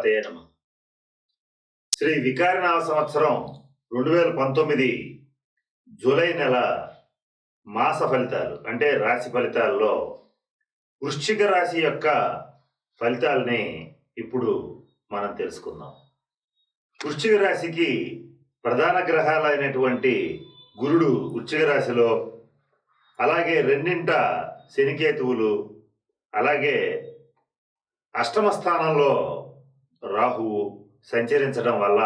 గణపతే నమః. శ్రీ వికారినామ సంవత్సరం 2019 జూలై నెల మాస ఫలితాలు అంటే రాశి ఫలితాల్లో వృశ్చిక రాశి యొక్క ఫలితాలని ఇప్పుడు మనం తెలుసుకుందాం. వృశ్చిక రాశికి ప్రధాన గ్రహాలైనటువంటి గురుడు వృశ్చిక రాశిలో, అలాగే రెండింట శనికేతువులు, అలాగే అష్టమ స్థానంలో రాహువు సంచరించడం వల్ల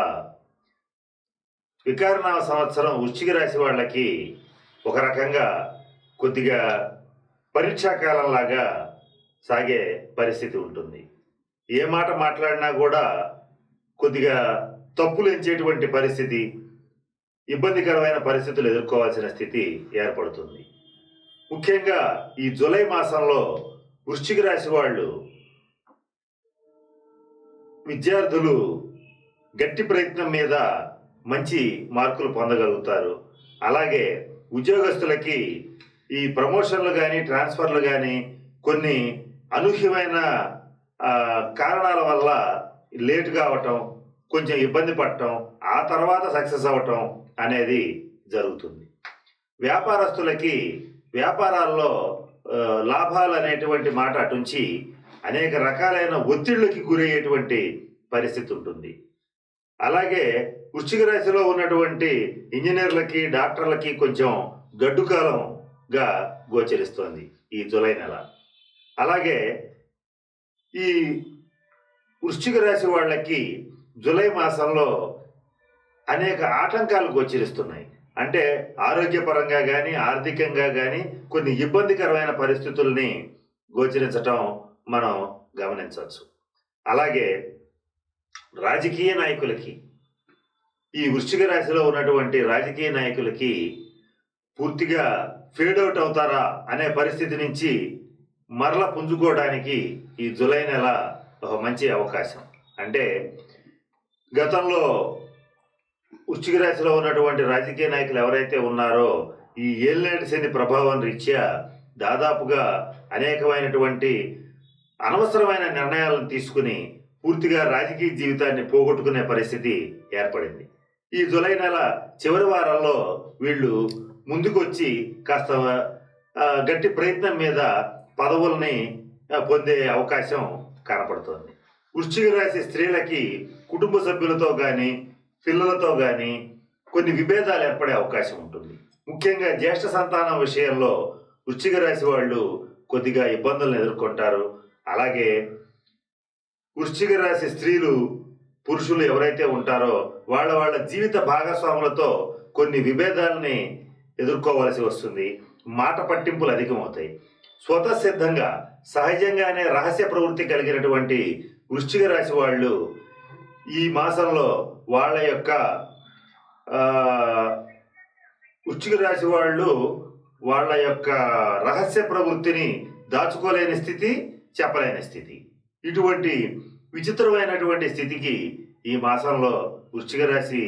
వికారనామ సంవత్సరం వృశ్చిక రాశి వాళ్ళకి ఒక రకంగా కొద్దిగా పరీక్షాకాలంలాగా సాగే పరిస్థితి ఉంటుంది. ఏ మాట మాట్లాడినా కూడా కొద్దిగా తప్పులు ఎంచేటువంటి పరిస్థితి, ఇబ్బందికరమైన పరిస్థితులు ఎదుర్కోవాల్సిన స్థితి ఏర్పడుతుంది. ముఖ్యంగా ఈ జూలై మాసంలో వృశ్చిక రాశి వాళ్ళు విద్యార్థులు గట్టి ప్రయత్నం మీద మంచి మార్కులు పొందగలుగుతారు. అలాగే ఉద్యోగస్తులకి ఈ ప్రమోషన్లు కానీ ట్రాన్స్ఫర్లు కానీ కొన్ని అనూహ్యమైన కారణాల వల్ల లేట్ కావటం, కొంచెం ఇబ్బంది పడటం, ఆ తర్వాత సక్సెస్ అవ్వటం అనేది జరుగుతుంది. వ్యాపారస్తులకి వ్యాపారాల్లో లాభాలు అనేటువంటి మాట అటుంచి అనేక రకాలైన ఒత్తిళ్లకి గురయ్యేటువంటి పరిస్థితి ఉంటుంది. అలాగే వృశ్చిక రాశిలో ఉన్నటువంటి ఇంజనీర్లకి డాక్టర్లకి కొంచెం గడ్డు కాలంగా గోచరిస్తోంది ఈ జూలై నెల. అలాగే ఈ వృశ్చిక రాశి వాళ్ళకి జూలై మాసంలో అనేక ఆటంకాలు గోచరిస్తున్నాయి. అంటే ఆరోగ్యపరంగా కానీ ఆర్థికంగా కానీ కొన్ని ఇబ్బందికరమైన పరిస్థితుల్ని గోచరించటం మనం గమనించవచ్చు. అలాగే రాజకీయ నాయకులకి, ఈ వృశ్చిక రాశిలో ఉన్నటువంటి రాజకీయ నాయకులకి పూర్తిగా ఫేడ్ అవుట్ అవుతారా అనే పరిస్థితి నుంచి మరల పుంజుకోవడానికి ఈ జూలై నెల ఒక మంచి అవకాశం. అంటే గతంలో వృశ్చిక రాశిలో ఉన్నటువంటి రాజకీయ నాయకులు ఎవరైతే ఉన్నారో ఈ ఏలినాటి శని ప్రభావం రీత్యా దాదాపుగా అనేకమైనటువంటి అనవసరమైన నిర్ణయాలను తీసుకుని పూర్తిగా రాజకీయ జీవితాన్ని పోగొట్టుకునే పరిస్థితి ఏర్పడింది. ఈ జూలై నెల చివరి వారంలో వీళ్ళు ముందుకొచ్చి కాస్త గట్టి ప్రయత్నం మీద పదవుల్ని పొందే అవకాశం కనపడుతోంది. వృశ్చిక రాశి స్త్రీలకి కుటుంబ సభ్యులతో కానీ పిల్లలతో కానీ కొన్ని విభేదాలు ఏర్పడే అవకాశం ఉంటుంది. ముఖ్యంగా జ్యేష్ఠ సంతానం విషయంలో వృశ్చిక రాశి వాళ్ళు కొద్దిగా ఇబ్బందులను ఎదుర్కొంటారు. అలాగే వృశ్చిక రాశి స్త్రీలు పురుషులు ఎవరైతే ఉంటారో వాళ్ళ జీవిత భాగస్వాములతో కొన్ని విభేదాలని ఎదుర్కోవాల్సి వస్తుంది. మాట పట్టింపులు అధికమవుతాయి. స్వతసిద్ధంగా సహజంగానే రహస్య ప్రవృత్తి కలిగినటువంటి వృశ్చిక రాశి వాళ్ళు ఈ మాసంలో వాళ్ళ యొక్క వృశ్చిక రాశి వాళ్ళు వాళ్ళ యొక్క రహస్య ప్రవృత్తిని దాచుకోలేని స్థితి, చెప్పలేని స్థితి, ఇటువంటి విచిత్రమైనటువంటి స్థితికి ఈ మాసంలో వృశ్చిక రాశి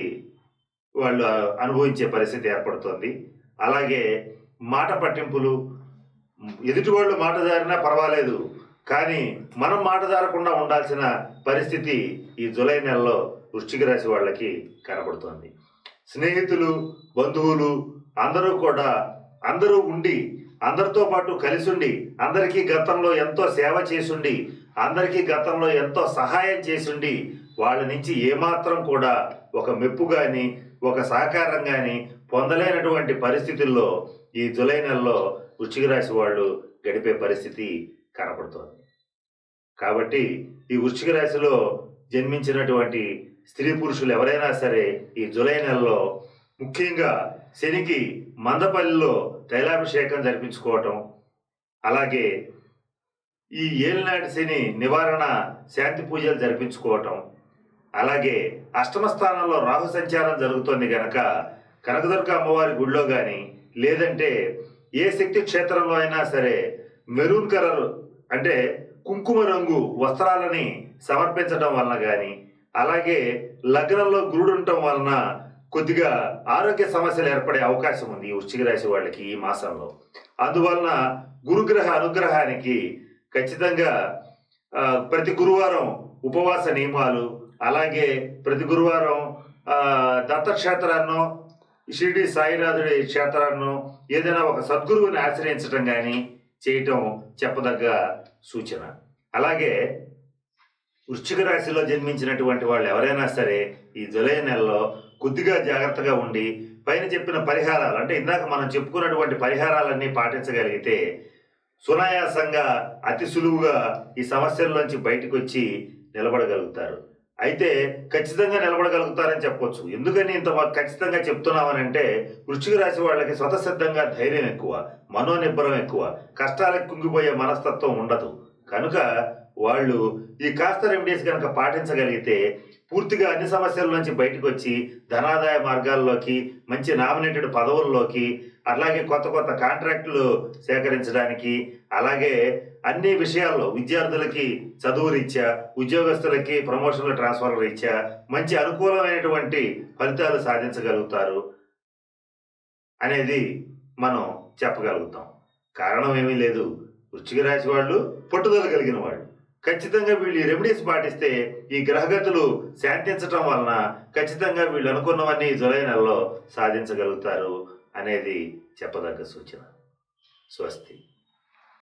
వాళ్ళు అనుభవించే పరిస్థితి ఏర్పడుతుంది. అలాగే మాట పట్టింపులు, ఎదుటి వాళ్ళు మాట జారినా పర్వాలేదు, కానీ మనం మాట జారకుండా ఉండాల్సిన పరిస్థితి ఈ జూలై నెలలో వృశ్చిక రాశి వాళ్ళకి కనబడుతోంది. స్నేహితులు, బంధువులు అందరూ ఉండి అందరితో పాటు కలిసి ఉండి అందరికీ గతంలో ఎంతో సేవ చేసుండి అందరికీ గతంలో ఎంతో సహాయం చేసుండి వాళ్ళ నుంచి ఏమాత్రం కూడా ఒక మెప్పు కానీ ఒక సహకారం కానీ పొందలేనటువంటి పరిస్థితుల్లో ఈ జూలై నెలలో వృశ్చిక రాశి వాళ్ళు గడిపే పరిస్థితి కనపడుతోంది. కాబట్టి ఈ వృశ్చిక రాశిలో జన్మించినటువంటి స్త్రీ పురుషులు ఎవరైనా సరే ఈ జూలై నెలలో ముఖ్యంగా శనికి మందపల్లిలో తైలాభిషేకం జరిపించుకోవటం, అలాగే ఈ ఏలినాటి శని నివారణ శాంతి పూజలు జరిపించుకోవటం, అలాగే అష్టమ స్థానంలో రాహు సంచారం జరుగుతోంది కనుక కనకదుర్గ అమ్మవారి గుడిలో కానీ లేదంటే ఏ శక్తి క్షేత్రంలో అయినా సరే మెరూన్ కలర్ అంటే కుంకుమ రంగు వస్త్రాలని సమర్పించడం వలన కానీ, అలాగే లగ్నంలో గురుడు ఉండటం వలన కొద్దిగా ఆరోగ్య సమస్యలు ఏర్పడే అవకాశం ఉంది ఈ వృశ్చిక రాశి వాళ్ళకి ఈ మాసంలో. అందువలన గురుగ్రహ అనుగ్రహానికి ఖచ్చితంగా ప్రతి గురువారం ఉపవాస నియమాలు, అలాగే ప్రతి గురువారం దత్తక్షేత్రాన్నో షిరిడి సాయినాథుడి క్షేత్రాన్నో ఏదైనా ఒక సద్గురువుని ఆశ్రయించడం కానీ చేయటం చెప్పదగ్గ సూచన. అలాగే వృశ్చిక రాశిలో జన్మించినటువంటి వాళ్ళు ఎవరైనా సరే ఈ జూలై నెలలో కొద్దిగా జాగ్రత్తగా ఉండి పైన చెప్పిన పరిహారాలు, అంటే ఇందాక మనం చెప్పుకున్నటువంటి పరిహారాలన్నీ పాటించగలిగితే సునాయాసంగా అతి సులువుగా ఈ సమస్యల్లోంచి బయటకు వచ్చి నిలబడగలుగుతారు. అయితే ఖచ్చితంగా నిలబడగలుగుతారని చెప్పొచ్చు. ఎందుకని ఇంత ఖచ్చితంగా చెప్తున్నామనంటే వృశ్చిక రాశి వాళ్ళకి స్వతసిద్ధంగా ధైర్యం ఎక్కువ, మనోనిబ్బరం ఎక్కువ, కష్టాలకు కుంగిపోయే మనస్తత్వం ఉండదు. కనుక వాళ్ళు ఈ కాస్త రెమెడీస్ కనుక పాటించగలిగితే పూర్తిగా అన్ని సమస్యల నుంచి బయటకు వచ్చి ధనాదాయ మార్గాల్లోకి, మంచి నామినేటెడ్ పదవుల్లోకి, అలాగే కొత్త కొత్త కాంట్రాక్టులు సేకరించడానికి, అలాగే అన్ని విషయాల్లో విద్యార్థులకి చదువు రీత్యా, ఉద్యోగస్తులకి ప్రమోషన్ల ట్రాన్స్ఫర్ రీత్యా మంచి అనుకూలమైనటువంటి ఫలితాలు సాధించగలుగుతారు అనేది మనం చెప్పగలుగుతాం. కారణం ఏమీ లేదు, వృశ్చిక రాశి వాళ్ళు పట్టుదల కలిగిన వాళ్ళు. ఖచ్చితంగా వీళ్ళు ఈ రెమెడీస్ పాటిస్తే ఈ గ్రహగతులు శాంతించటం వలన ఖచ్చితంగా వీళ్ళు అనుకున్నవన్నీ జూలై నెలలో సాధించగలుగుతారు అనేది చెప్పదగ్గ సూచన. స్వస్తి.